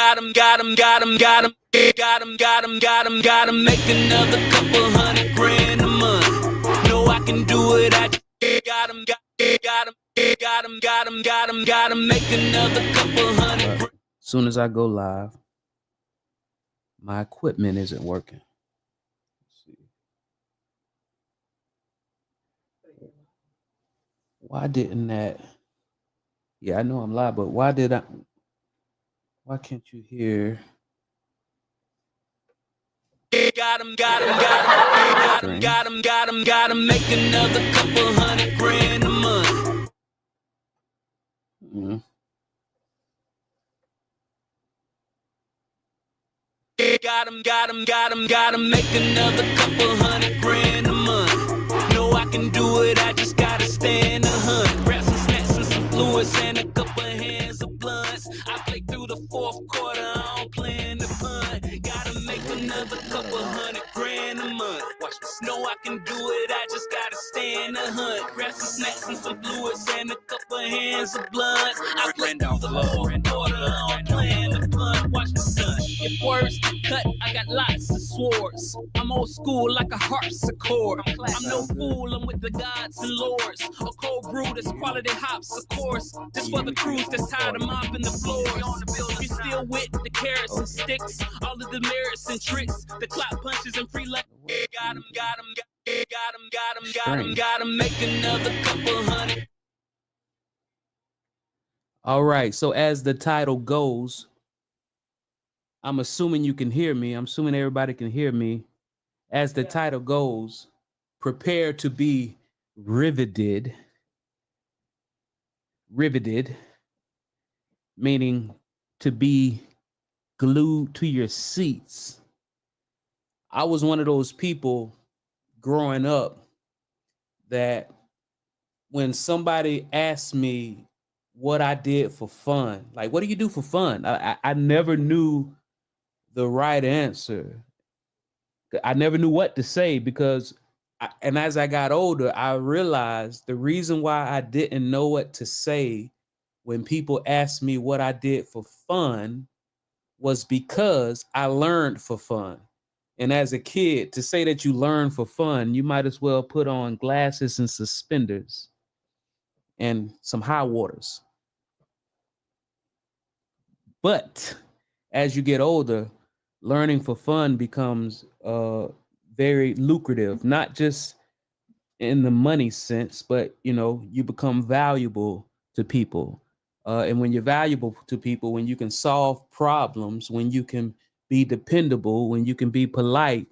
gotta make another couple $100,000 a month. No, I can do it. I gotta make another couple $100,000. As soon as I go live, my equipment isn't working. Let's see. Why didn't that? Yeah, I know I'm live, but why can't you hear? Gotta make another couple $100,000 a month. Gotta make another couple $100,000 a month. No, I can do it, I just gotta stay in the hunt. Grab some snacks and some fluids and a couple hands of blunts. I play through the fourth quarter, I don't play in the punt. Gotta make another couple $100,000 a month. Watch me snow, I can do it, I just gotta stay in the hunt. Grab some snacks and some fluids and a couple hands of blunts. I play through the fourth quarter, I don't play in the punt. Watch me son. If words cut, I got lots of swords. I'm old school like a harpsichord. I'm no fool, I'm with the gods and lords. A cold brew that's quality hops, of course. Just for the crews that's tired of mopping the floors. You still with the carrots and sticks, all of the merits and tricks, the clock punches and free lunch. Gotta make another couple $100,000. All right, so as the title goes, I'm assuming you can hear me. I'm assuming everybody can hear me. As the title goes, prepare to be riveted. Riveted, meaning to be glued to your seats. I was one of those people growing up that when somebody asked me what I did for fun, like, what do you do for fun? I never knew the right answer. I never knew what to say because, and as I got older, I realized the reason why I didn't know what to say when people asked me what I did for fun was because I learned for fun. And as a kid, to say that you learn for fun, you might as well put on glasses and suspenders and some high waters. But as you get older, learning for fun becomes very lucrative, not just in the money sense, but you become valuable to people. And when you're valuable to people, when you can solve problems, when you can be dependable, when you can be polite,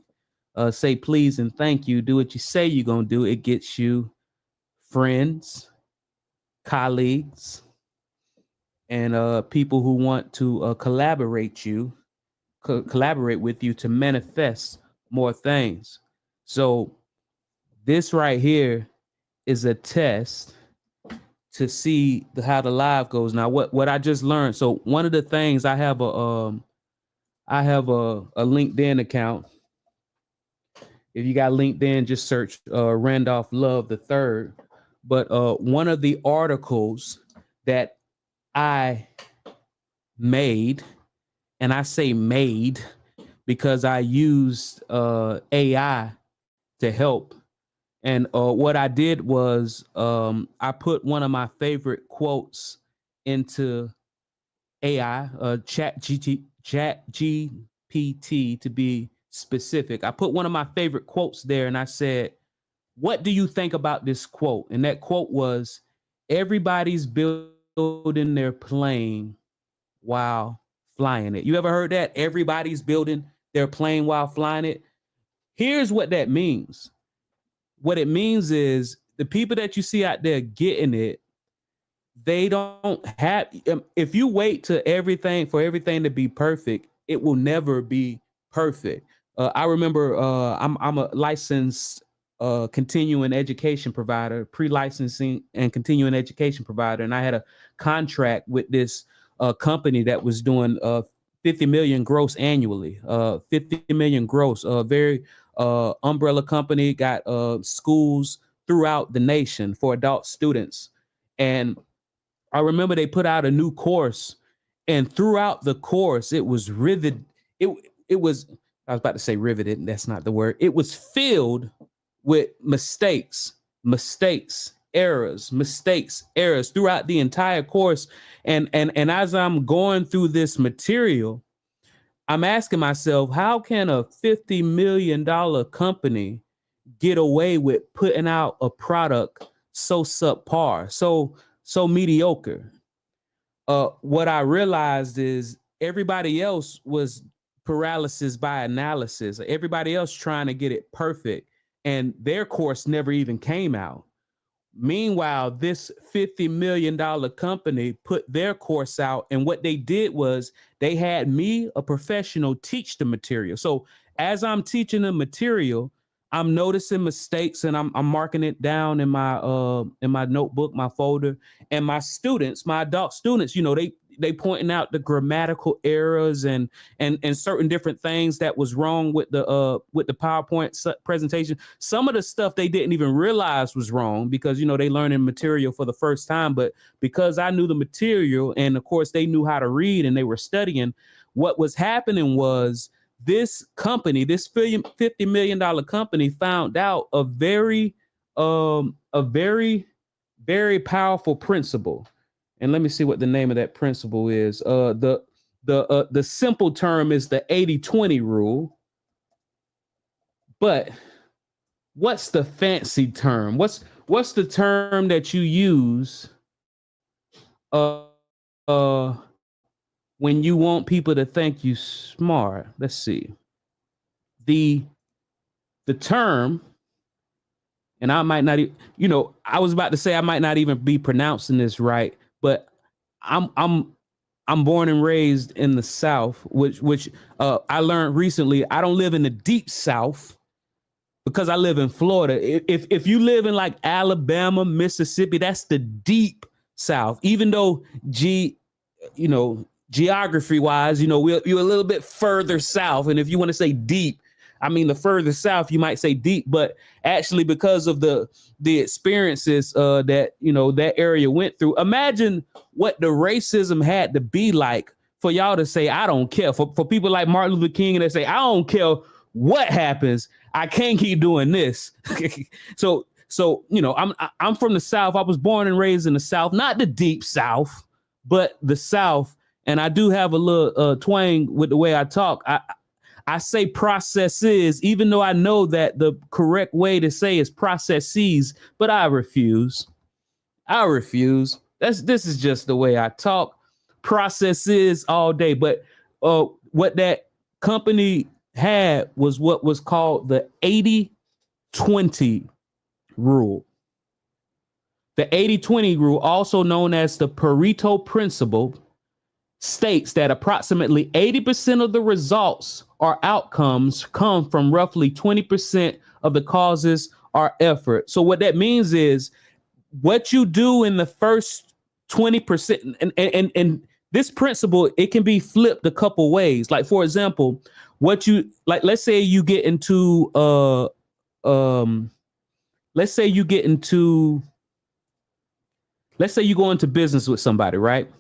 say please and thank you, do what you say you're gonna do, it gets you friends, colleagues, and people who want to collaborate with you to manifest more things. So this right here is a test to see how the live goes. Now, what I just learned. So one of the things, I have a LinkedIn account. If you got LinkedIn, just search Randolph Love III. But one of the articles that I made, and I say made because I used AI to help. And what I did was I put one of my favorite quotes into AI, Chat GPT to be specific. I put one of my favorite quotes there and I said, what do you think about this quote? And that quote was, everybody's building their plane while flying it. You ever heard that? Everybody's building their plane while flying it. Here's what that means. What it means is the people that you see out there getting it, they don't have, if you wait for everything to be perfect, it will never be perfect. I remember I'm a licensed continuing education provider, pre-licensing and continuing education provider. And I had a contract with this company that was doing 50 million gross annually, 50 million gross, very umbrella company, got schools throughout the nation for adult students. And I remember they put out a new course And throughout the course, it was riveted. It was, I was about to say riveted, that's not the word. It was filled with mistakes, errors throughout the entire course. And as I'm going through this material, I'm asking myself, how can a $50 million company get away with putting out a product so subpar, so mediocre? What I realized is everybody else was paralysis by analysis. Everybody else trying to get it perfect, and their course never even came out. Meanwhile, this $50 million company put their course out, and what they did was they had me, a professional, teach the material. So as I'm teaching the material, I'm noticing mistakes and I'm marking it down in my notebook, my folder, and my students, my adult students, they pointing out the grammatical errors and certain different things that was wrong with the PowerPoint presentation. Some of the stuff they didn't even realize was wrong because they learning material for the first time. But because I knew the material, and of course they knew how to read and they were studying, what was happening was this company, this $50 million company, found out a very very powerful principle. And let me see what the name of that principle is. The simple term is the 80-20 rule. But what's the fancy term? What's the term that you use when you want people to think you smart? Let's see. The term, and I might not even, I was about to say I might not even be pronouncing this right, but I'm born and raised in the South, which I learned recently. I don't live in the deep South because I live in Florida. If you live in like Alabama, Mississippi, that's the deep South. Even though geography wise, you're a little bit further south. And if you want to say deep, I mean, the further south, you might say deep, but actually because of the experiences that, that area went through, imagine what the racism had to be like for y'all to say, I don't care. For people like Martin Luther King, and they say, I don't care what happens. I can't keep doing this. So, I'm from the South. I was born and raised in the South, not the deep South, but the South. And I do have a little twang with the way I talk. I say processes, even though I know that the correct way to say is processes, but I refuse. This is just the way I talk. Processes all day. But what that company had was what was called the 80-20 rule. The 80-20 rule, also known as the Pareto principle, states that approximately 80% of the results or outcomes come from roughly 20% of the causes or effort. So what that means is what you do in the first 20%, and this principle, it can be flipped a couple ways. Like, for example, let's say you get into let's say you go into business with somebody, right?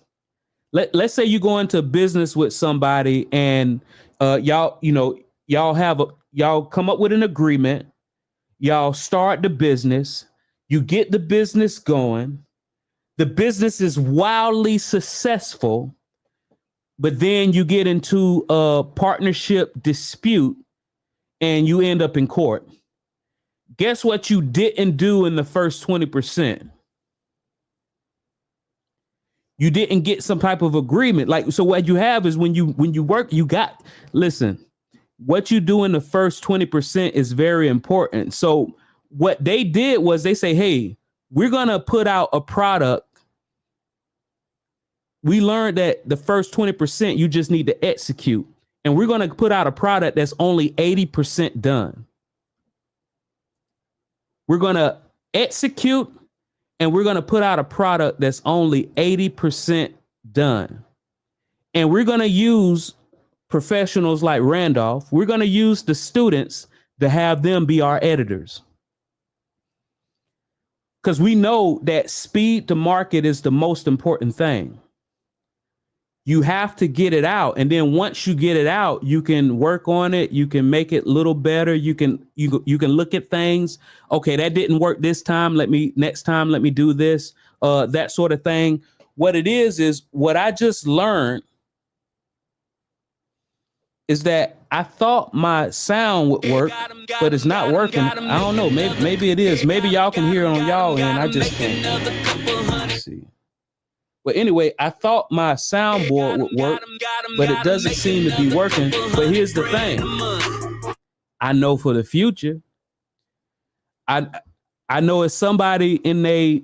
Let's say you go into business with somebody and y'all come up with an agreement. Y'all start the business. You get the business going. The business is wildly successful, but then you get into a partnership dispute and you end up in court. Guess what you didn't do in the first 20%? You didn't get some type of agreement. So what you have is when you work, listen, what you do in the first 20% is very important. So what they did was they say, hey, we're going to put out a product. We learned that the first 20%, you just need to execute. And we're going to put out a product that's only 80% done. We're going to execute, and we're going to put out a product that's only 80% done. And we're going to use professionals like Randolph. We're going to use the students to have them be our editors. Because we know that speed to market is the most important thing. You have to get it out, and then once you get it out, you can work on it. You can make it a little better. You can look at things. Okay, that didn't work this time. Next time let me do this. That sort of thing. What it is what I just learned is that I thought my sound would work, but it's not working. I don't know. Maybe it is. Maybe y'all can hear it on y'all end. I just can't. Let's see. But anyway, I thought my soundboard would work, but it doesn't seem to be working. But here's the thing. I know for the future, I know it's somebody in a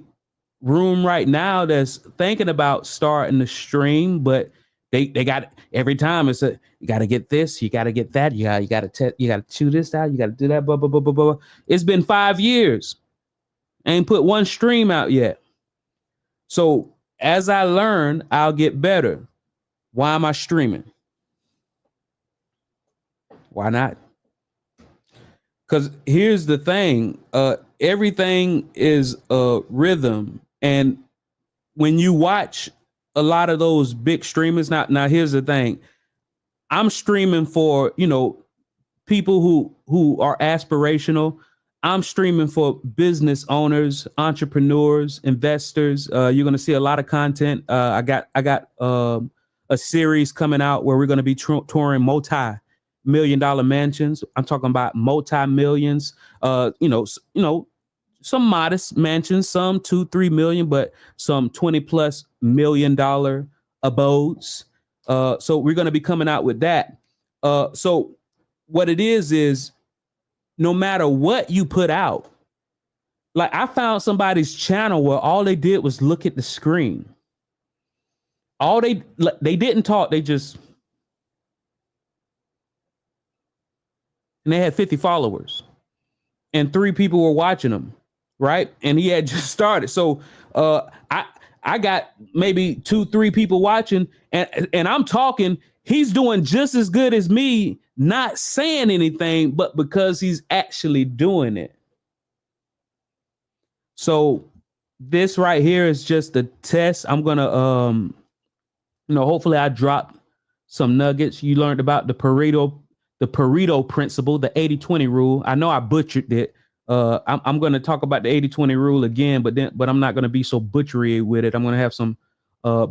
room right now that's thinking about starting the stream, but they got every time it's you got to get this, you got to get that, you got to chew this out, you got to do that, blah, blah, blah, blah, blah. It's been 5 years. I ain't put one stream out yet. So as I learn, I'll get better. Why am I streaming? Why not? Because here's the thing. Everything is a rhythm. And when you watch a lot of those big streamers, now here's the thing. I'm streaming for, people who are aspirational. I'm streaming for business owners, entrepreneurs, investors. You're going to see a lot of content. I got a series coming out where we're going to be touring multi-million-dollar mansions. I'm talking about multi-millions. Some modest mansions, some 2-3 million, but some $20+ million abodes. So we're going to be coming out with that. So what it is no matter what you put out, like I found somebody's channel where all they did was look at the screen. All they didn't talk. They just, and they had 50 followers and 3 people were watching them. Right. And he had just started. So I got maybe 2-3 people watching and I'm talking. He's doing just as good as me, not saying anything, but because he's actually doing it. So this right here is just a test. I'm going to, hopefully I dropped some nuggets. You learned about the Pareto principle, the 80-20 rule. I know I butchered it. I'm going to talk about the 80-20 rule again, but I'm not going to be so butchery with it. I'm going to have some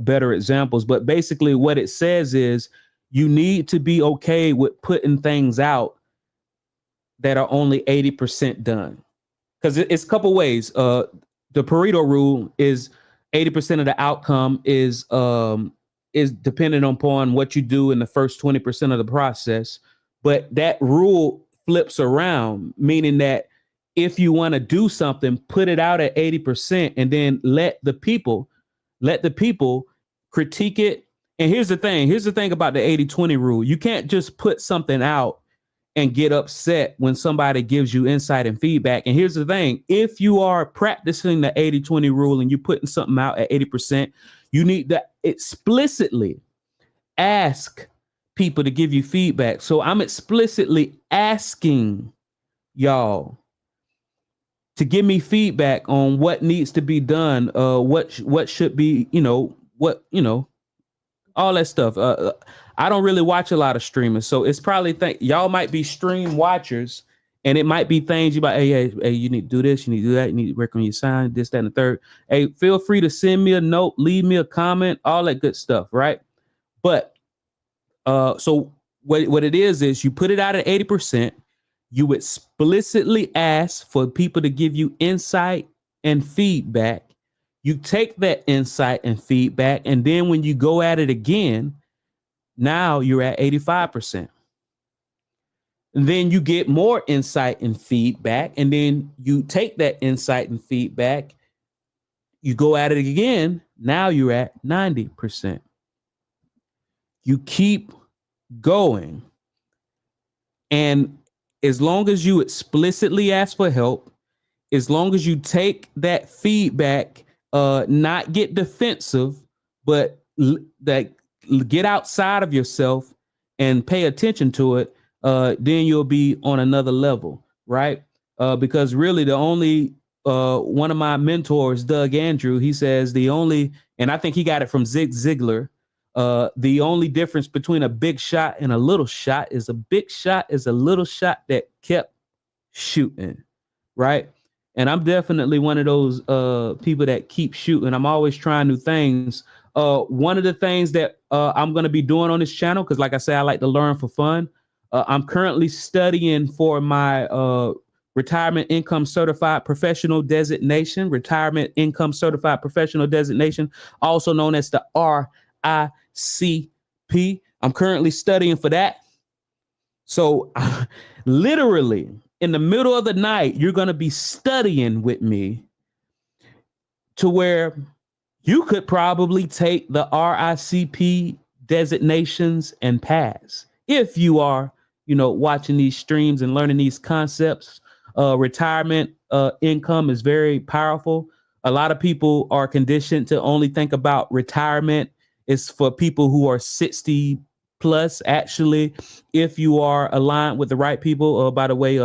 better examples. But basically what it says is you need to be okay with putting things out that are only 80% done. Because it's a couple ways. The Pareto rule is 80% of the outcome is dependent upon what you do in the first 20% of the process. But that rule flips around, meaning that if you want to do something, put it out at 80% and then let the people critique it. And here's the thing about the 80-20 rule. You can't just put something out and get upset when somebody gives you insight and feedback. And here's the thing. If you are practicing the 80-20 rule and you're putting something out at 80%, you need to explicitly ask people to give you feedback. So I'm explicitly asking y'all to give me feedback on what needs to be done, what should be, all that stuff. I don't really watch a lot of streamers, so it's probably y'all might be stream watchers, and it might be things you might, hey, you need to do this, you need to do that, you need to work on your sound, this, that, and the third. Hey, feel free to send me a note, leave me a comment, all that good stuff, right? But so what it is you put it out at 80%. You explicitly ask for people to give you insight and feedback. You take that insight and feedback, and then when you go at it again, now you're at 85%. And then you get more insight and feedback, and then you take that insight and feedback, you go at it again, now you're at 90%. You keep going. And as long as you explicitly ask for help, as long as you take that feedback, not get defensive, but that get outside of yourself and pay attention to it, then you'll be on another level, right? Because really the only one of my mentors, Doug Andrew, he says and I think he got it from Zig Ziglar, The only difference between a big shot and a little shot is a big shot is a little shot that kept shooting, right? And I'm definitely one of those people that keep shooting. I'm always trying new things. One of the things that I'm going to be doing on this channel, because like I say, I like to learn for fun. I'm currently studying for my retirement income certified professional designation, also known as the RICP. I'm currently studying for that. So literally in the middle of the night, you're going to be studying with me to where you could probably take the RICP designations and pass if you are, watching these streams and learning these concepts. Retirement income is very powerful. A lot of people are conditioned to only think about retirement. It's for people who are 60 plus. Actually, if you are aligned with the right people. By the way,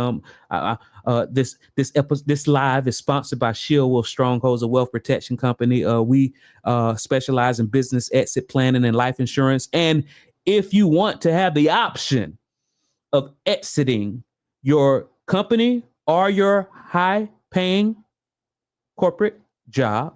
this live is sponsored by Shield Wolf Strongholds, a wealth protection company. We specialize in business exit planning and life insurance. And if you want to have the option of exiting your company or your high-paying corporate job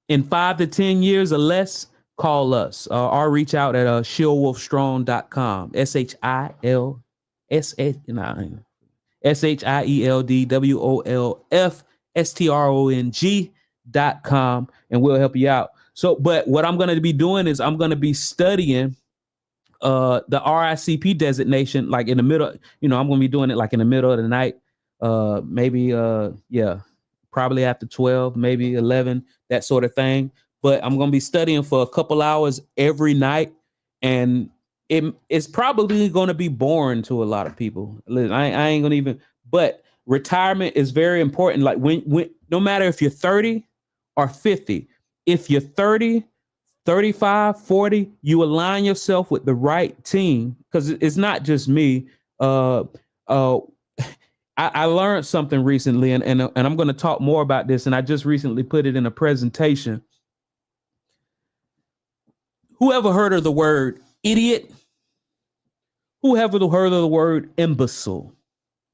in 5 to 10 years or less, call us or reach out at shieldwolfstrong.com. SHIELDWOLFSTRONG.com, and we'll help you out. So, but what I'm going to be doing is I'm going to be studying the RICP designation, like in the middle, I'm going to be doing it like in the middle of the night, maybe, probably after 12, maybe 11, that sort of thing. But I'm going to be studying for a couple hours every night. And it's probably going to be boring to a lot of people. Listen, I ain't going to even, but retirement is very important. Like when, no matter if you're 30 or 50, if you're 30, 35, 40, you align yourself with the right team, because it's not just me. I learned something recently, and I'm going to talk more about this, and I just recently put it in a presentation. Whoever heard of the word idiot? Whoever heard of the word imbecile,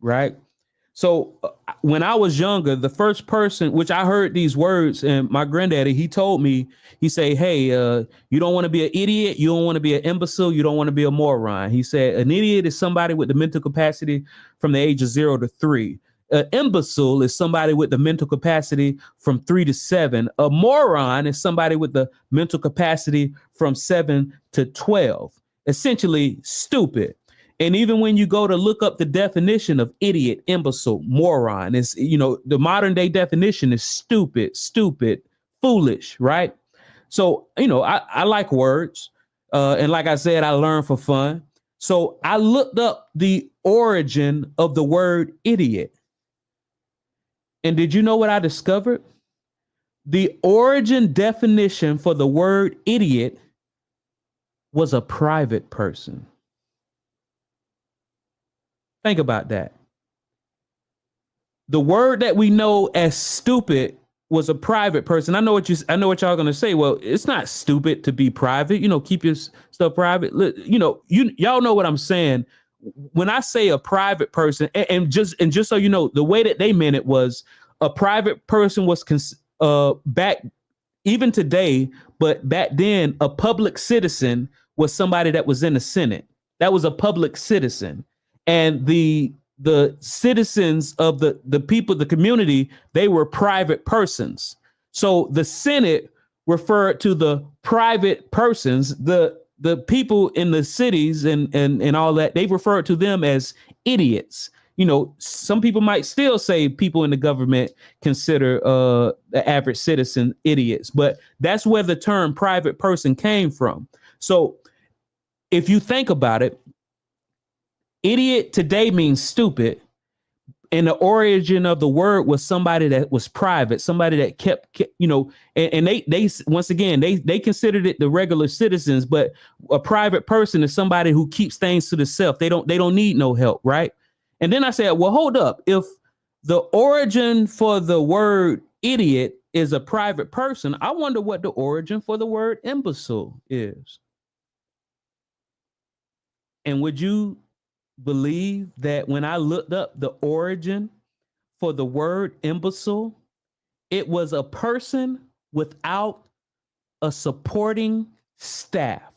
right? So when I was younger, the first person, which I heard these words, and my granddaddy, he told me, he said, hey, you don't want to be an idiot. You don't want to be an imbecile. You don't want to be a moron. He said, an idiot is somebody with the mental capacity from the age of 0 to 3. An imbecile is somebody with the mental capacity from 3 to 7. A moron is somebody with the mental capacity from 7 to 12. Essentially stupid. And even when you go to look up the definition of idiot, imbecile, moron, it's, the modern day definition is stupid, foolish, right? So, I like words. And like I said, I learn for fun. So I looked up the origin of the word idiot. And did you know what I discovered? The origin definition for the word idiot was a private person. Think about that. The word that we know as stupid was a private person. I know what y'all gonna say. Well, it's not stupid to be private. Keep your stuff private. Y'all know what I'm saying. When I say a private person, and just so you know, the way that they meant it was a private person was back even today, but back then a public citizen was somebody that was in the Senate. That was a public citizen. And the citizens of the people, the community, they were private persons. So the Senate referred to the private persons, the people in the cities and all that. They referred to them as idiots. Some people might still say people in the government consider the average citizen idiots, but that's where the term private person came from. So if you think about it, idiot today means stupid. And the origin of the word was somebody that was private, somebody that kept and they once again, they considered it the regular citizens, but a private person is somebody who keeps things to themselves. They don't need no help, right? And then I said, well, hold up. If the origin for the word idiot is a private person, I wonder what the origin for the word imbecile is. And would you believe that when I looked up the origin for the word imbecile, it was a person without a supporting staff.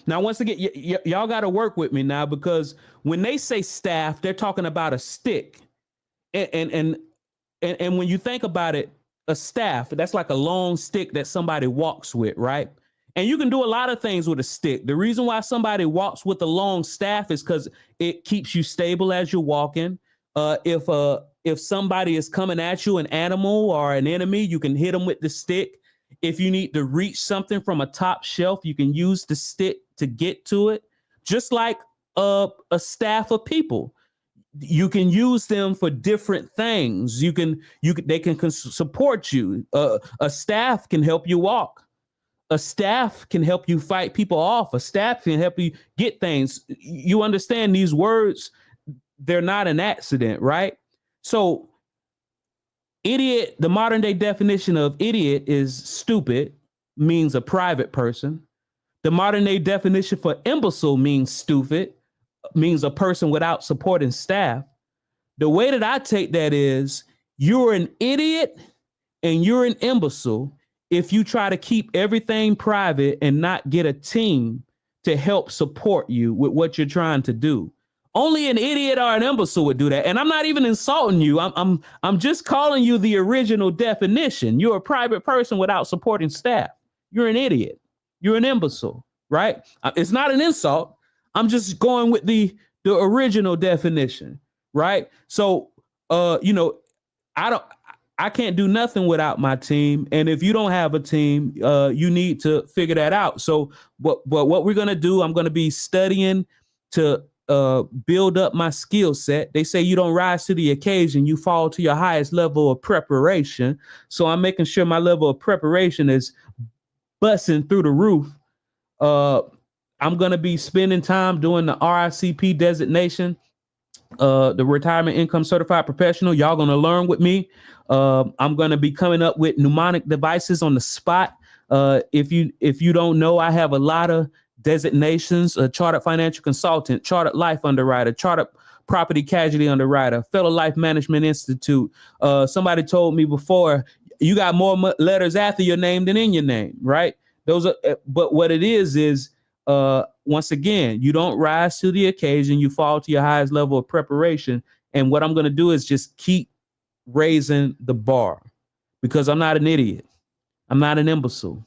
Now, once again, y'all got to work with me now, because when they say staff, they're talking about a stick. And when you think about it, a staff, that's like a long stick that somebody walks with, right? And you can do a lot of things with a stick. The reason why somebody walks with a long staff is because it keeps you stable as you're walking. If somebody is coming at you, an animal or an enemy, you can hit them with the stick. If you need to reach something from a top shelf, you can use the stick to get to it. Just like a staff of people, you can use them for different things. They can support you. A staff can help you walk. A staff can help you fight people off. A staff can help you get things. You understand these words? They're not an accident, right? So idiot, the modern day definition of idiot is stupid, means a private person. The modern day definition for imbecile means stupid, means a person without supporting staff. The way that I take that is you're an idiot and you're an imbecile if you try to keep everything private and not get a team to help support you with what you're trying to do. Only an idiot or an imbecile would do that. And I'm not even insulting you. I'm just calling you the original definition. You're a private person without supporting staff. You're an idiot. You're an imbecile, right? It's not an insult. I'm just going with the original definition, right? So, I can't do nothing without my team. And if you don't have a team, you need to figure that out. So, but what we're going to do, I'm going to be studying to build up my skill set. They say you don't rise to the occasion, you fall to your highest level of preparation. So I'm making sure my level of preparation is busting through the roof. I'm going to be spending time doing the RICP designation, the retirement income certified professional. Y'all going to learn with me. I'm going to be coming up with mnemonic devices on the spot. If you don't know, I have a lot of designations: a chartered financial consultant, chartered life underwriter, chartered property casualty underwriter, Fellow Life Management Institute. Somebody told me before, you got more letters after your name than in your name, right? Those are, but what it is once again, you don't rise to the occasion, you fall to your highest level of preparation. And what I'm going to do is just keep raising the bar, because I'm not an idiot. I'm not an imbecile,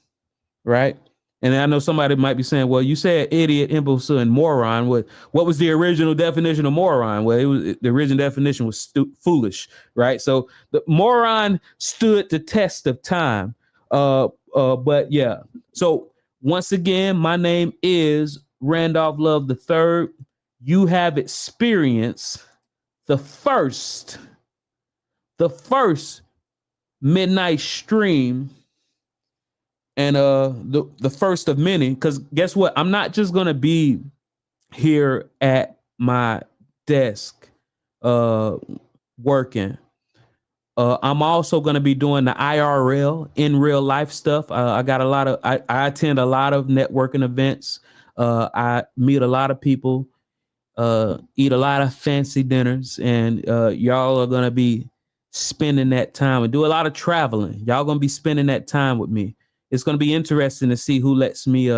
right? And I know somebody might be saying, well, you said idiot, imbecile, and moron. What was the original definition of moron? Well, the original definition was foolish, right? So the moron stood the test of time. But yeah. So once again, my name is Randolph Love III. You have experienced the first midnight stream, and the first of many, because guess what? I'm not just gonna be here at my desk working. I'm also gonna be doing the IRL, in real life stuff. I attend a lot of networking events. I meet a lot of people, eat a lot of fancy dinners, and y'all are gonna be spending that time and do a lot of traveling. Y'all gonna be spending that time with me. It's gonna be interesting to see who lets me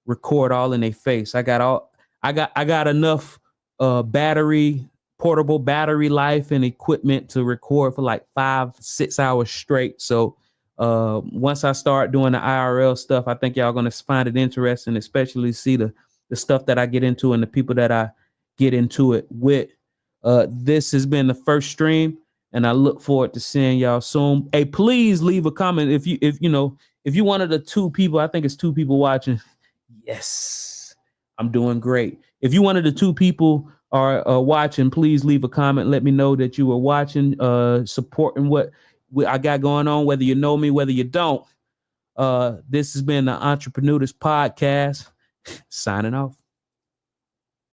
record all in their face. I got enough portable battery life and equipment to record for like 5-6 hours straight. So once I start doing the IRL stuff, I think y'all gonna find it interesting, especially see the stuff that I get into and the people that I get into it with. This has been the first stream, and I look forward to seeing y'all soon. Hey, please leave a comment if you one of the 2 people. I think it's 2 people watching. Yes, I'm doing great. If you one of the 2 people are watching, please leave a comment. Let me know that you were watching, supporting what I got going on, whether you know me, whether you don't. This has been the Entrepreneurs Podcast. Signing off.